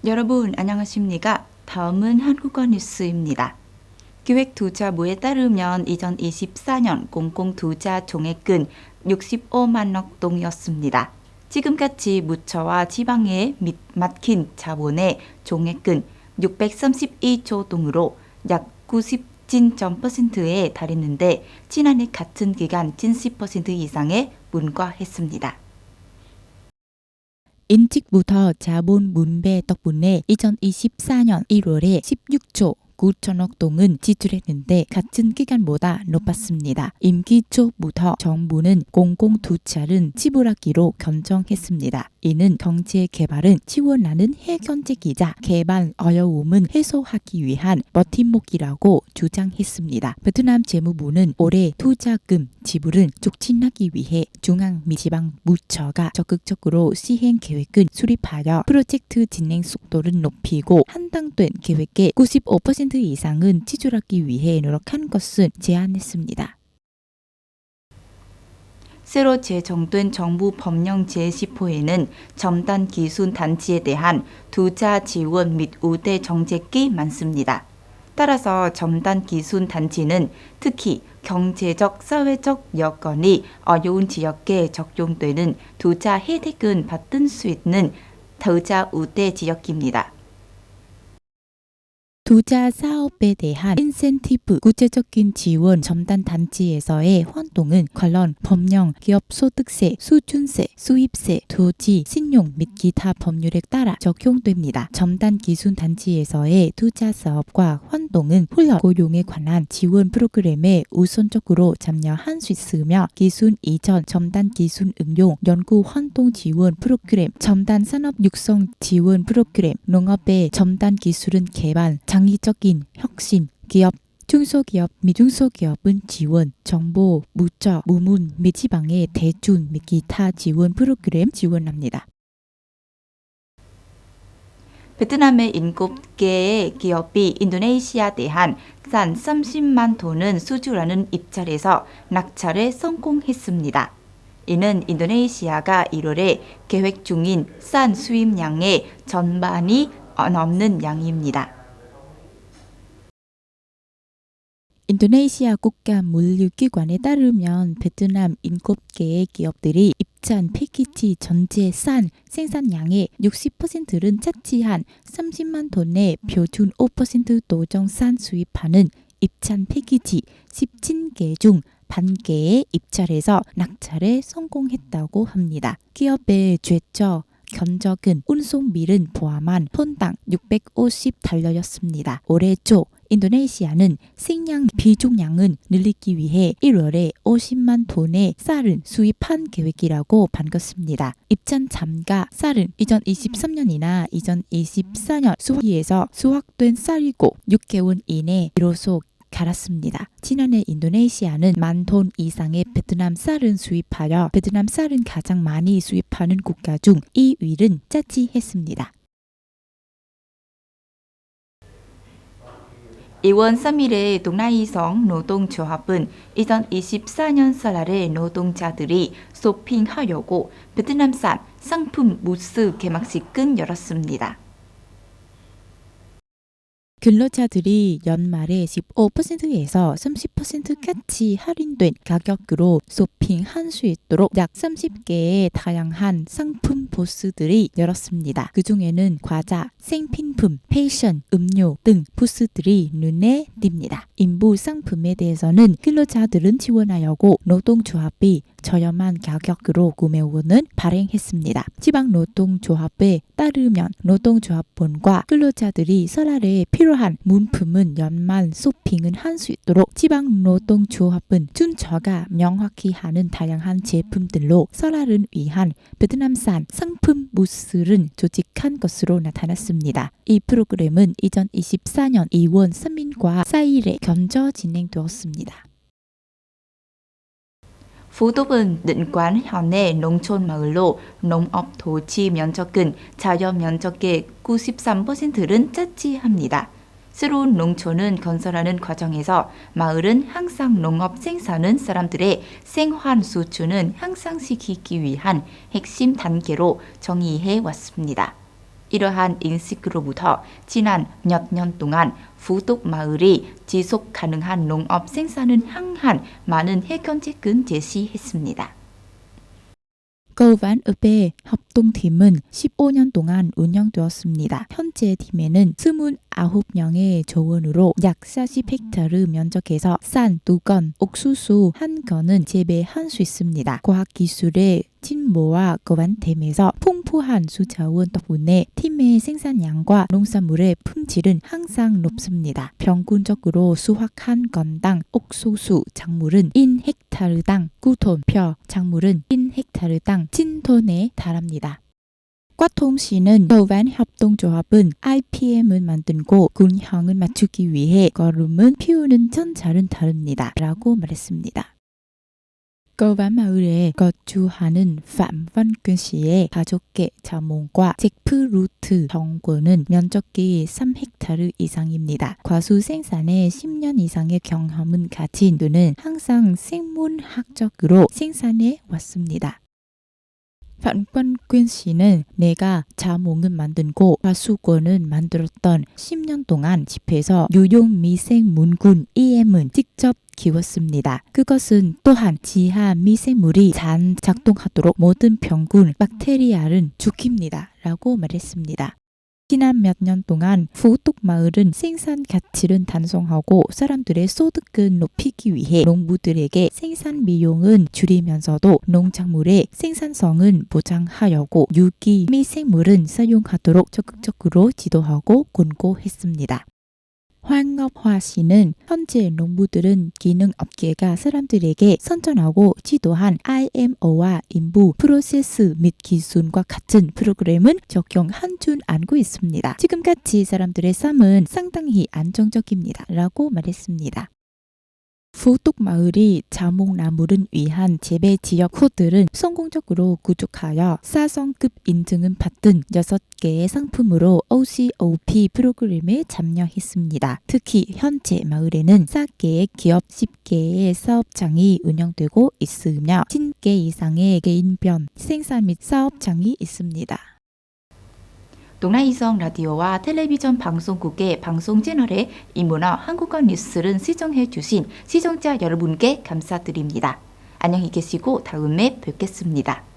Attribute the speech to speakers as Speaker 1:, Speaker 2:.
Speaker 1: 여러분 안녕하십니까? 다음은 한국어 뉴스입니다. 기획투자부에 따르면 2024년 공공투자 총액은 65만 억 동이었습니다. 지금까지 무처와 지방에 맡긴 자본의 총액은 632조 동으로 약 90.0%에 달했는데 지난해 같은 기간 70% 이상에 문과했습니다.
Speaker 2: 인직부터 자본 분배 덕분에 2024년 1월에 16조 9천억 동은 지출했는데 같은 기간보다 높았습니다. 임기 초부터 정부는 공공투자를 지불하기로 결정했습니다. 이는 경제 개발은 지원하는 해결책이자 개발 어려움은 해소하기 위한 버팀목이라고 주장했습니다. 베트남 재무부는 올해 투자금 지불을 촉진하기 위해 중앙 및 지방 부처가 적극적으로 시행 계획을 수립하여 프로젝트 진행 속도를 높이고 한정된 계획의 95% 이상은 지출하기 위해 노력한 것을 제안했습니다.
Speaker 1: 새로 제정된 정부 법령 제10호에는 첨단 기술 단지에 대한 투자 지원 및 우대 정책이 많습니다. 따라서 첨단 기술 단지는 특히 경제적, 사회적 여건이 어려운 지역에 적용되는 투자 혜택을 받을 수 있는 투자 우대 지역입니다.
Speaker 2: 투자 사업에 대한 인센티브, 구체적인 지원, 첨단 단지에서의 활동은 관련 법령, 기업소득세, 수준세, 수입세, 토지, 신용 및 기타 법률에 따라 적용됩니다. 첨단 기술 단지에서의 투자 사업과 활동은 훈련, 고용에 관한 지원 프로그램에 우선적으로 참여할 수 있으며 기술 이전, 첨단 기술 응용, 연구 활동 지원 프로그램, 첨단 산업 육성 지원 프로그램, 농업의 첨단 기술은 개발, 장기적인 혁신, 기업, 중소기업 및 중소기업은 지원, 정보, 무처, 무문 및 지방의 대출 및 기타 지원 프로그램 지원합니다.
Speaker 1: 베트남의 7개의 기업이 인도네시아 대한 싼 30만 톤은 수주라는 입찰에서 낙찰에 성공했습니다. 이는 인도네시아가 1월에 계획 중인 싼 수입량의 전반이 넘는 양입니다.
Speaker 2: 인도네시아 국가물류기관에 따르면 베트남 7개의 기업들이 입찰 패키지 전체 쌀 생산량의 60%를 차지한 30만 톤의 표준 5% 도정 쌀 수입하는 입찰 패키지 17개 중 반개의 입찰에서 낙찰에 성공했다고 합니다. 기업의 최저 견적은 운송비를 포함한 톤당 650달러였습니다. 올해 초 인도네시아는 식량 비중량을 늘리기 위해 1월에 50만 톤의 쌀을 수입한 계획이라고 밝혔습니다. 입찰 참가 쌀은 2023년이나 2024년 수확기에서 수확된 쌀이고 6개월 이내 비로소 갈았습니다. 지난해 인도네시아는 10,000톤 이상의 베트남 쌀을 수입하여 베트남 쌀은 가장 많이 수입하는 국가 중 2위를 차지했습니다.
Speaker 1: 2월 3일에 동나이성 노동조합은 2024년 설날에 노동자들이 쇼핑하려고 베트남산 상품 부스 개막식을 열었습니다.
Speaker 2: 근로자들이 연말에 15%에서 30%까지 할인된 가격으로 쇼핑할 수 있도록 약 30개의 다양한 상품 부스들이 열었습니다. 그 중에는 과자, 생필품, 패션, 음료 등 부스들이 눈에 띕니다. 인부 상품에 대해서는 근로자들은 지원하려고 노동조합이 저렴한 가격으로 구매원을 발행했습니다. 지방노동조합에 따르면 노동조합원과 근로자들이 설날에 필요한 물품은 연말 쇼핑을 할 수 있도록 지방노동조합은 준처가 명확히 하는 다양한 제품들로 설날을 위한 베트남산 상품 부스를 조직한 것으로 나타났습니다. 이 프로그램은 2024년 2월 3일과 4일에 견저 진행되었습니다.
Speaker 1: 부도은 định 현의 농촌 마을로 농업 토지 면적은 자연 면적의 93%를 차지합니다. 새로운 농촌은 건설하는 과정에서 마을은 항상 농업 생산은 사람들의 생활 수준은 향상시키기 위한 핵심 단계로 정의해 왔습니다. 이러한 인식으로부터 지난 몇 년 동안 부독 마을이 지속 가능한 농업 생산을 향한 많은 해결책을 제시했습니다.
Speaker 2: 거반읍의 협동팀은 15년 동안 운영되었습니다. 현재 팀에는 29명의 조원으로 약 40헥타르 면적에서 쌀 2건, 옥수수 1건은 재배할 수 있습니다. 과학기술의 진보와 거반댐에서 풍부한 수자원 덕분에 팀의 생산량과 농산물의 품질은 항상 높습니다. 평균적으로 수확한 건당 옥수수 작물은 1헥타르당 9톤, 벼 작물은 1헥타르당 10톤에 달합니다. 과통시는 거반 협동조합은 IPM을 만들고 균형을 맞추기 위해 거름은 피우는 전잘은 다릅니다. 라고 말했습니다. 거반 마을에 거주하는 phạm văn quyên 씨의 가족계 자몽과 잭프루트 정권은 면적이 3헥타르 이상입니다. 과수 생산에 10년 이상의 경험은 가진 그는 항상 생물학적으로 생산해 왔습니다. phạm văn quyên 씨는 내가 자몽을 만들고 과수권을 만들었던 10년 동안 집에서 유용미생물군 EM은 직접 키웠습니다. 그것은 또한 지하 미생물이 잘 작동하도록 모든 병균, 박테리아를 죽입니다. 라고 말했습니다. 지난 몇 년 동안 부독 마을은 생산 가치를 단속하고 사람들의 소득을 높이기 위해 농부들에게 생산 비용은 줄이면서도 농작물의 생산성은 보장하려고 유기 미생물은 사용하도록 적극적으로 지도하고 권고했습니다. 황업화 씨는 현재 농부들은 기능업계가 사람들에게 선전하고 지도한 IMO와 인부, 프로세스 및 기술과 같은 프로그램은 적용한 줄 알고 있습니다. 지금같이 사람들의 삶은 상당히 안정적입니다. 라고 말했습니다. 부독 마을이 자몽나무를 위한 재배 지역 코드를 성공적으로 구축하여 4성급 인증을 받은 6개의 상품으로 OCOP 프로그램에 참여했습니다. 특히 현재 마을에는 4개의 기업 10개의 사업장이 운영되고 있으며 10개 이상의 개인변 생산 및 사업장이 있습니다.
Speaker 1: 동아이성 라디오와 텔레비전 방송국의 방송 채널에 인문화 한국어 뉴스를 시청해 주신 시청자 여러분께 감사드립니다. 안녕히 계시고 다음에 뵙겠습니다.